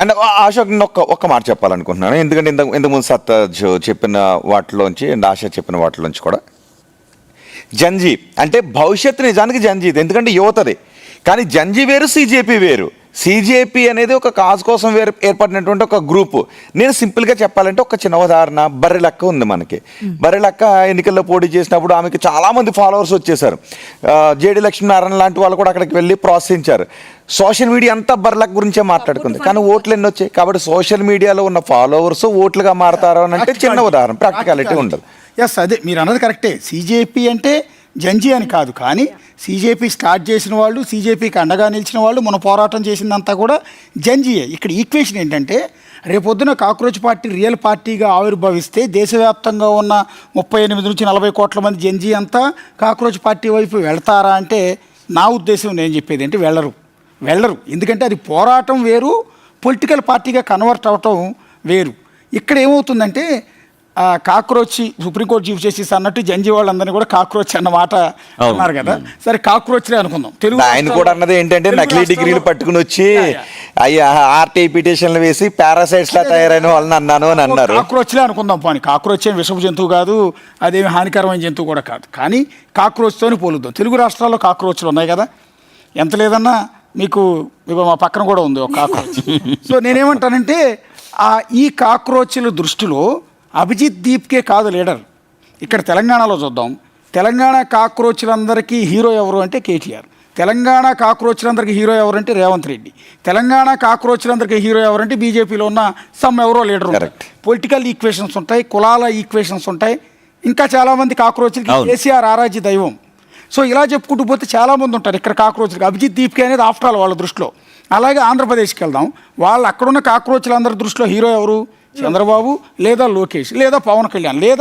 And Ashok నేను ఒక్క మాట చెప్పాలనుకుంటున్నాను, ఎందుకంటే ఇంతకుముందు సత్తాజ్ చెప్పిన వాటిలోంచి అండ్ ఆశ చెప్పిన వాటిలోంచి కూడా జంజీ అంటే భవిష్యత్తు నిజానికి జంజీ, ఎందుకంటే యువతది. కానీ జంజీ వేరు, సీజేపీ వేరు. సీజేపీ అనేది ఒక కాజ్ కోసం ఏర్పడినటువంటి ఒక గ్రూపు. నేను సింపుల్గా చెప్పాలంటే ఒక చిన్న ఉదాహరణ, బర్రెలక్క ఉంది మనకి. బర్రెలక్క ఎన్నికల్లో పోటీ చేసినప్పుడు ఆమెకి చాలామంది ఫాలోవర్స్ వచ్చేసారు. జేడి లక్ష్మీనారాయణ లాంటి వాళ్ళు కూడా అక్కడికి వెళ్ళి ప్రోత్సహించారు. సోషల్ మీడియా అంతా బర్రెలక్క గురించే మాట్లాడుకుంది, కానీ ఓట్లు ఎన్ని వచ్చాయి? కాబట్టి సోషల్ మీడియాలో ఉన్న ఫాలోవర్స్ ఓట్లుగా మారతారు అని అంటే చిన్న ఉదాహరణ, ప్రాక్టికాలిటీ ఉండదు. ఎస్, అదే మీరు అన్నది కరెక్టే. సీజేపీ అంటే జంజీ అని కాదు, కానీ సీజేపీ స్టార్ట్ చేసిన వాళ్ళు, సీజేపీకి అండగా నిలిచిన వాళ్ళు, మన పోరాటం చేసిందంతా కూడా జంజీయే. ఇక్కడ ఈక్వేషన్ ఏంటంటే, రేపొద్దున కాక్రోచ్ పార్టీ రియల్ పార్టీగా ఆవిర్భవిస్తే దేశవ్యాప్తంగా ఉన్న 38 నుంచి 40 కోట్ల మంది జంజీ అంతా కాక్రోచ్ పార్టీ వైపు వెళ్తారా అంటే నా ఉద్దేశం నేను చెప్పేది అంటే వెళ్ళరు. ఎందుకంటే అది పోరాటం వేరు, పొలిటికల్ పార్టీగా కన్వర్ట్ అవటం వేరు. ఇక్కడ ఏమవుతుందంటే కాక్రోచ్ సుప్రీంకోర్టు చీఫ్ జస్టిస్ అన్నట్టు జంజీ వాళ్ళందరినీ కూడా కాక్రోచ్ అన్న మాట అన్నారు కదా, సరే కాక్రోచ్లే అనుకుందాం. తెలుగు ఆయన కూడా అన్నది ఏంటంటే నకిలీ డిగ్రీలు పట్టుకుని వచ్చి అయ్యా ఆర్టీ పిటిషన్లు వేసి పారాసైట్స్ లా తయారైన వాళ్ళని అన్నాను అని అన్నారు. కాక్రోచ్లే అనుకుందాం పోనీ. కాక్రోచ్ ఏం విషపు జంతువు కాదు, అదేమి హానికరమైన జంతువు కూడా కాదు, కానీ కాక్రోచ్తోని పోలుద్దాం. తెలుగు రాష్ట్రాల్లో కాక్రోచ్లు ఉన్నాయి కదా, ఎంత లేదన్నా మీకు మా పక్కన కూడా ఉంది ఒక కాక్రోచ్. సో నేనేమంటానంటే ఈ కాక్రోచ్ల దృష్టిలో అభిజిత్ దీప్కే కాదు లీడర్. ఇక్కడ తెలంగాణలో చూద్దాం. తెలంగాణ కాక్రోచ్లందరికీ హీరో ఎవరు అంటే కేటీఆర్. తెలంగాణ కాక్రోచ్లందరికీ హీరో ఎవరంటే రేవంత్ రెడ్డి. తెలంగాణ కాక్రోచ్లందరికీ హీరో ఎవరంటే బీజేపీలో ఉన్న ఎవరో లీడర్ ఉంటారు. పొలిటికల్ ఈక్వేషన్స్ ఉంటాయి, కులాల ఈక్వేషన్స్ ఉంటాయి, ఇంకా చాలామంది కాక్రోచ్లకి కేసీఆర్ ఆరాధ్య దైవం. సో ఇలా చెప్పుకుంటూ పోతే చాలామంది ఉంటారు ఇక్కడ కాక్రోచ్లకి. అభిజిత్ దీప్కే అనేది ఆఫ్టర్ ఆల్ వాళ్ళ దృష్టిలో. అలాగే ఆంధ్రప్రదేశ్కి వెళ్దాం. వాళ్ళు అక్కడున్న కాక్రోచ్లందరి దృష్టిలో హీరో ఎవరు? చంద్రబాబు లేదా లోకేష్ లేదా పవన్ కళ్యాణ్ లేదా